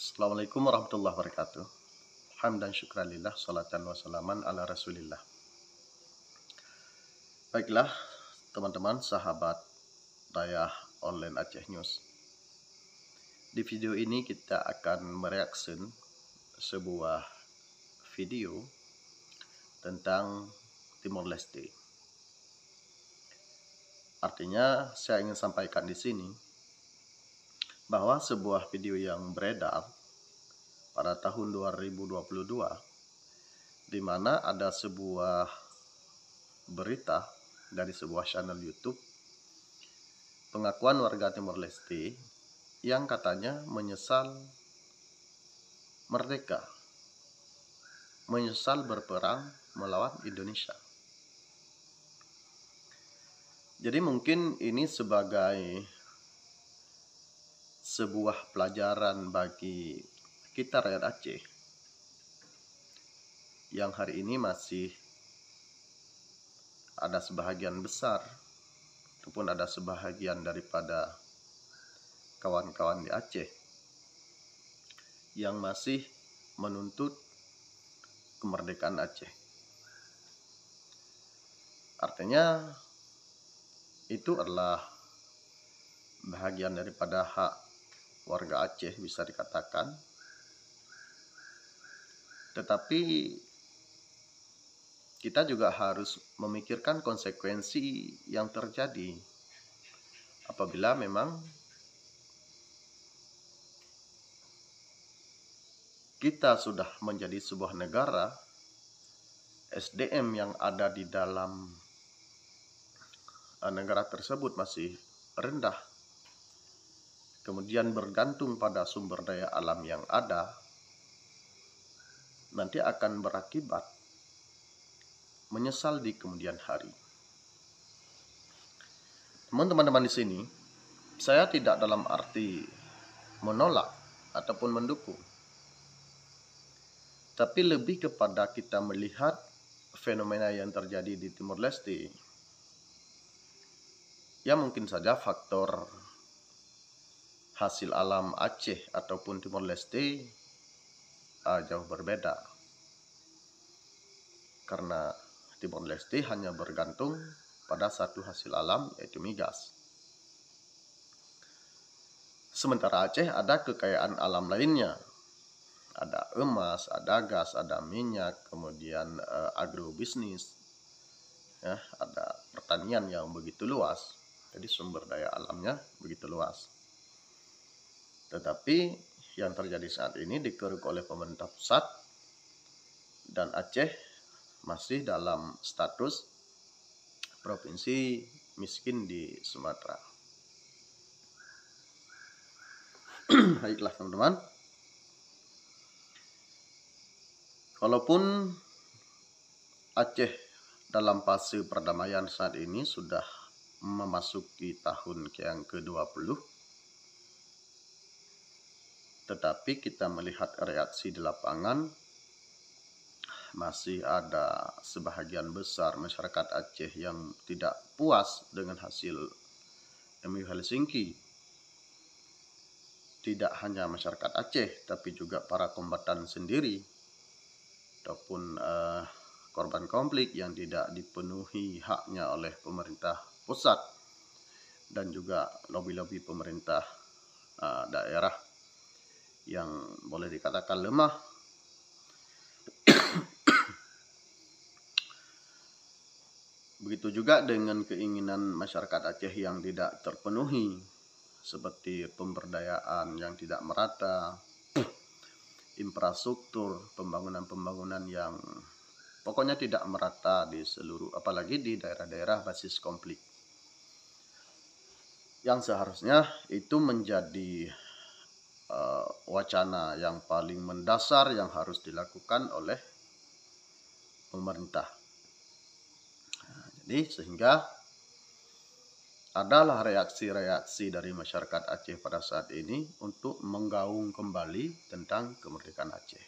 Assalamualaikum warahmatullahi wabarakatuh. Hamdan syukranillah, salatan wassalaman ala rasulillah. Baiklah teman-teman sahabat Dayah Online Aceh News. Di video ini kita akan mereaksi sebuah video tentang Timor Leste. Artinya saya ingin sampaikan di sini bahwa sebuah video yang beredar pada tahun 2022 di mana ada sebuah berita dari sebuah channel YouTube pengakuan warga Timor Leste yang katanya menyesal merdeka, menyesal berperang melawan Indonesia. Jadi mungkin ini sebagai sebuah pelajaran bagi kita rakyat Aceh yang hari ini masih ada sebahagian besar ataupun ada sebahagian daripada kawan-kawan di Aceh yang masih menuntut kemerdekaan Aceh. Artinya itu adalah bahagian daripada hak warga Aceh bisa dikatakan. Tetapi kita juga harus memikirkan konsekuensi yang terjadi apabila memang kita sudah menjadi sebuah negara, SDM yang ada di dalam negara tersebut masih rendah, kemudian bergantung pada sumber daya alam yang ada, nanti akan berakibat menyesal di kemudian hari. Teman-teman di sini, saya tidak dalam arti menolak ataupun mendukung, tapi lebih kepada kita melihat fenomena yang terjadi di Timor Leste. Ya mungkin saja faktor hasil alam Aceh ataupun Timor Leste jauh berbeda. Karena Timor Leste hanya bergantung pada satu hasil alam, yaitu migas. Sementara Aceh ada kekayaan alam lainnya. Ada emas, ada gas, ada minyak, kemudian agrobisnis, ya, ada pertanian yang begitu luas. Jadi sumber daya alamnya begitu luas. Tetapi yang terjadi saat ini dikeruk oleh pemerintah pusat dan Aceh masih dalam status provinsi miskin di Sumatera. Baiklah teman-teman. Walaupun Aceh dalam fase perdamaian saat ini sudah memasuki tahun yang ke-20, tetapi kita melihat reaksi di lapangan, masih ada sebahagian besar masyarakat Aceh yang tidak puas dengan hasil MOU Helsinki. Tidak hanya masyarakat Aceh, tapi juga para kombatan sendiri ataupun korban konflik yang tidak dipenuhi haknya oleh pemerintah pusat dan juga lobi-lobi pemerintah daerah yang boleh dikatakan lemah. Begitu juga dengan keinginan masyarakat Aceh yang tidak terpenuhi, seperti pemberdayaan yang tidak merata, infrastruktur, pembangunan-pembangunan yang pokoknya tidak merata di seluruh, apalagi di daerah-daerah basis konflik. Yang seharusnya itu menjadi wacana yang paling mendasar yang harus dilakukan oleh pemerintah. Jadi sehingga adalah reaksi-reaksi dari masyarakat Aceh pada saat ini untuk menggaung kembali tentang kemerdekaan Aceh.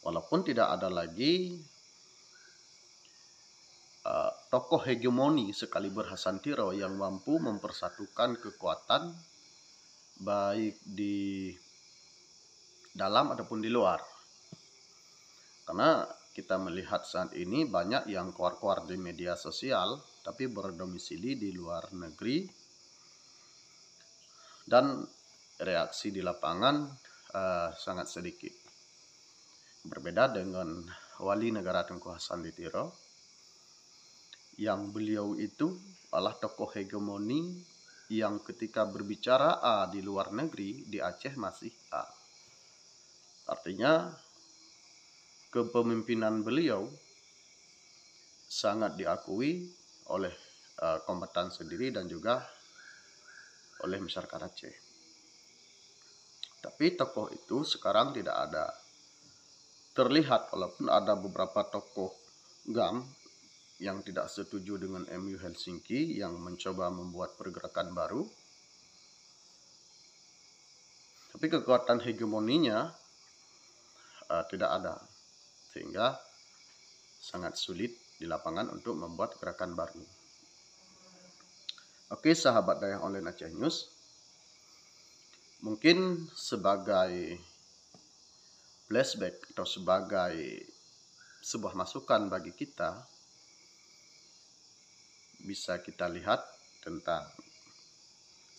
Walaupun tidak ada lagi tokoh hegemoni sekaliber Hasan Tiro yang mampu mempersatukan kekuatan baik di dalam ataupun di luar. Karena kita melihat saat ini banyak yang keluar-keluar di media sosial tapi berdomisili di luar negeri, dan reaksi di lapangan sangat sedikit. Berbeda dengan Wali Negara Tengku Hasan Ditiro, yang beliau itu adalah tokoh hegemoni yang ketika berbicara A di luar negeri, di Aceh masih A. Artinya kepemimpinan beliau sangat diakui oleh kombatan sendiri dan juga oleh masyarakat Aceh. Tapi tokoh itu sekarang tidak ada terlihat, walaupun ada beberapa tokoh GAM yang tidak setuju dengan MU Helsinki yang mencoba membuat pergerakan baru. Tapi kekuatan hegemoninya tidak ada, sehingga sangat sulit di lapangan untuk membuat gerakan baru. Oke, sahabat Dayah Online Aceh News, mungkin sebagai flashback atau sebagai sebuah masukan bagi kita, bisa kita lihat tentang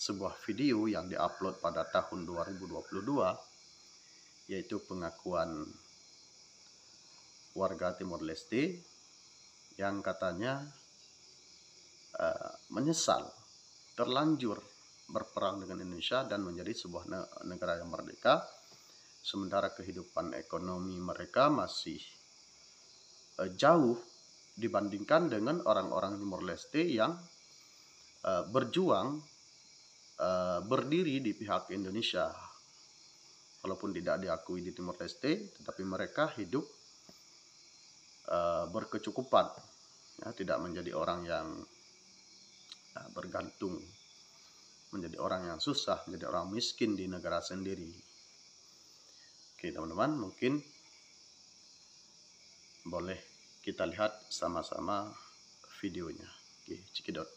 sebuah video yang diupload pada tahun 2022, yaitu pengakuan warga Timor Leste yang katanya menyesal terlanjur berperang dengan Indonesia dan menjadi sebuah negara yang merdeka, sementara kehidupan ekonomi mereka masih jauh dibandingkan dengan orang-orang Timor Leste yang berjuang berdiri di pihak Indonesia. Walaupun tidak diakui di Timor Leste, tetapi mereka hidup berkecukupan, ya, tidak menjadi orang yang bergantung, menjadi orang yang susah, menjadi orang miskin di negara sendiri. Oke teman-teman, mungkin boleh kita lihat sama-sama videonya. Oke, cekidot.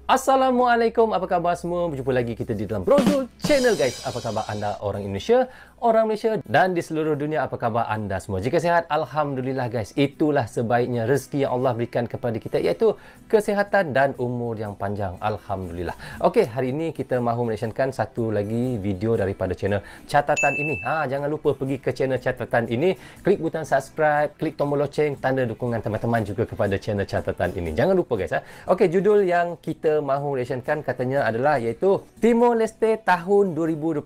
Assalamualaikum, apa khabar semua? Berjumpa lagi kita di dalam Brozul Channel guys. Apa khabar anda orang Indonesia, orang Malaysia dan di seluruh dunia? Apa khabar anda semua? Jika sihat, Alhamdulillah guys. Itulah sebaiknya rezeki yang Allah berikan kepada kita, iaitu kesihatan dan umur yang panjang. Alhamdulillah. Okey, hari ini kita mahu menasyarkan satu lagi video daripada channel Catatan Ini. Jangan lupa pergi ke channel Catatan Ini, klik butang subscribe, klik tombol loceng, tanda dukungan teman-teman juga kepada channel Catatan Ini. Jangan lupa guys. Okey, judul yang kita mahu reactionkan katanya adalah iaitu Timor Leste tahun 2022.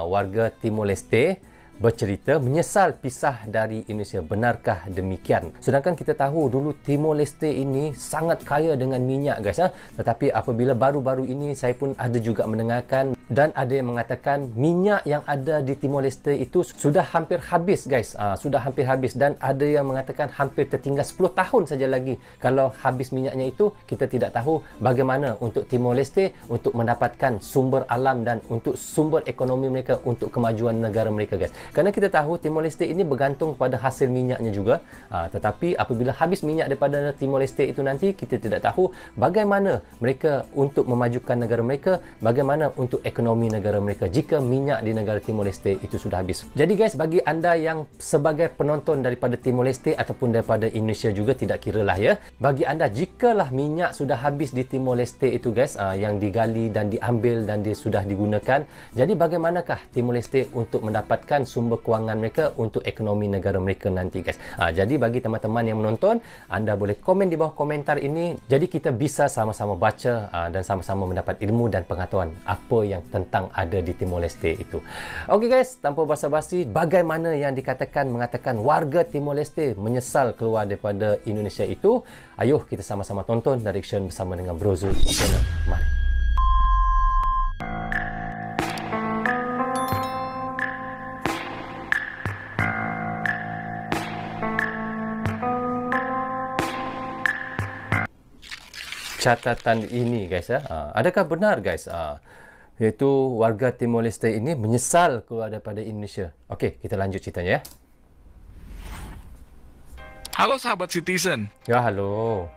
Warga Timor Leste bercerita menyesal pisah dari Indonesia. Benarkah demikian? Sedangkan kita tahu dulu Timor Leste ini sangat kaya dengan minyak guys. Tetapi apabila baru-baru ini saya pun ada juga mendengarkan dan ada yang mengatakan minyak yang ada di Timor Leste itu sudah hampir habis guys. Sudah hampir habis, dan ada yang mengatakan hampir tertinggal 10 tahun saja lagi. Kalau habis minyaknya itu, kita tidak tahu bagaimana untuk Timor Leste untuk mendapatkan sumber alam dan untuk sumber ekonomi mereka, untuk kemajuan negara mereka guys. Kerana kita tahu Timor Leste ini bergantung pada hasil minyaknya juga. Tetapi apabila habis minyak daripada Timor Leste itu nanti, kita tidak tahu bagaimana mereka untuk memajukan negara mereka, bagaimana untuk ekonomi negara mereka jika minyak di negara Timor Leste itu sudah habis. Jadi guys, bagi anda yang sebagai penonton daripada Timor Leste ataupun daripada Indonesia juga, tidak kira lah ya, bagi anda jikalah minyak sudah habis di Timor Leste itu guys, yang digali dan diambil dan dia sudah digunakan, jadi bagaimanakah Timor Leste untuk mendapatkan sumber kewangan mereka untuk ekonomi negara mereka nanti guys. Jadi bagi teman-teman yang menonton, anda boleh komen di bawah komentar ini, jadi kita bisa sama-sama baca dan sama-sama mendapat ilmu dan pengetahuan apa yang tentang ada di Timor Leste itu. Okey guys, tanpa basa-basi, bagaimana yang mengatakan warga Timor Leste menyesal keluar daripada Indonesia itu? Ayuh kita sama-sama tonton dan reaction bersama dengan Brozul Channel. Mari. Catatan ini guys adakah benar guys iaitu warga Timor Leste ini menyesal keluar daripada Indonesia? Okey, kita lanjut ceritanya ya. Halo sahabat Citizen. Ya, halo.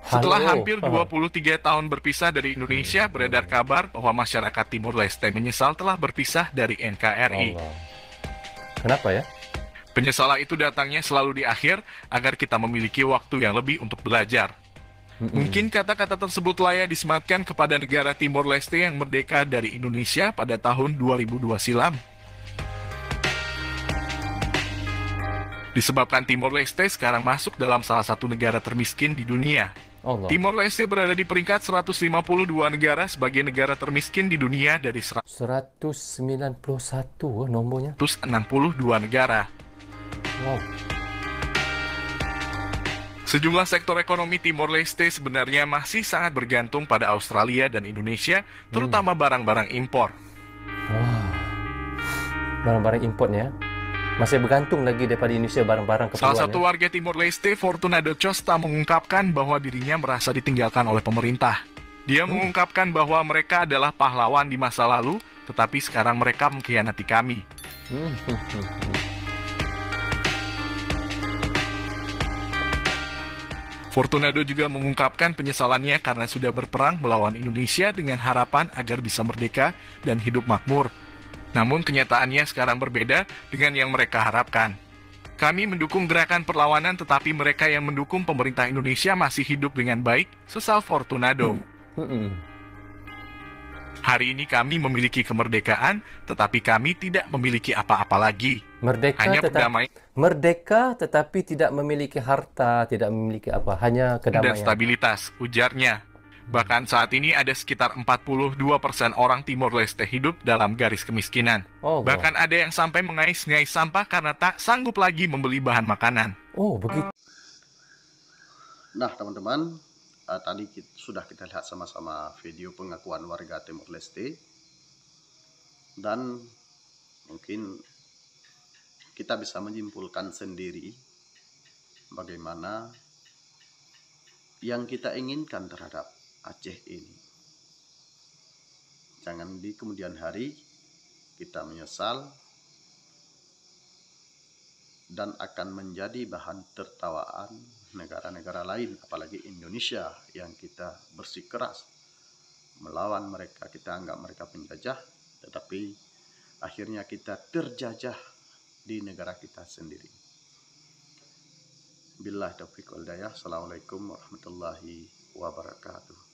Setelah Halo. hampir 23 tahun berpisah dari Indonesia, beredar kabar bahwa masyarakat Timur Leste menyesal telah berpisah dari NKRI. Allah. Kenapa ya? Penyesalan itu datangnya selalu di akhir agar kita memiliki waktu yang lebih untuk belajar. Mungkin kata-kata tersebut layak disematkan kepada negara Timor Leste yang merdeka dari Indonesia pada tahun 2002 silam. Disebabkan Timor Leste sekarang masuk dalam salah satu negara termiskin di dunia. Allah. Timor Leste berada di peringkat 152 negara sebagai negara termiskin di dunia dari 191 nomornya. 162 negara. Wow. Sejumlah sektor ekonomi Timor Leste sebenarnya masih sangat bergantung pada Australia dan Indonesia, terutama barang-barang impor. Wah. Barang-barang importnya masih bergantung lagi daripada Indonesia barang-barang keperluan. Salah satu warga Timor Leste, Fortunado Costa, mengungkapkan bahwa dirinya merasa ditinggalkan oleh pemerintah. Dia mengungkapkan bahwa mereka adalah pahlawan di masa lalu, tetapi sekarang mereka mengkhianati kami. Fortunado juga mengungkapkan penyesalannya karena sudah berperang melawan Indonesia dengan harapan agar bisa merdeka dan hidup makmur. Namun kenyataannya sekarang berbeda dengan yang mereka harapkan. Kami mendukung gerakan perlawanan, tetapi mereka yang mendukung pemerintah Indonesia masih hidup dengan baik, sesal Fortunado. Hari ini kami memiliki kemerdekaan, tetapi kami tidak memiliki apa-apa lagi. Merdeka tetapi tidak memiliki harta, tidak memiliki apa, hanya kedamaian Dan stabilitas, ujarnya. Bahkan saat ini ada sekitar 42% orang Timor Leste hidup dalam garis kemiskinan. Bahkan ada yang sampai mengais-ngais sampah karena tak sanggup lagi membeli bahan makanan. Oh, begitu. Nah, teman-teman, tadi sudah kita lihat sama-sama video pengakuan warga Timor Leste. Dan mungkin kita bisa menyimpulkan sendiri bagaimana yang kita inginkan terhadap Aceh ini. Jangan di kemudian hari kita menyesal dan akan menjadi bahan tertawaan negara-negara lain, apalagi Indonesia yang kita bersikeras melawan mereka. Kita anggap mereka penjajah, tetapi akhirnya kita terjajah di negara kita sendiri. Billahi taufiq wal hidayah. Assalamualaikum warahmatullahi wabarakatuh.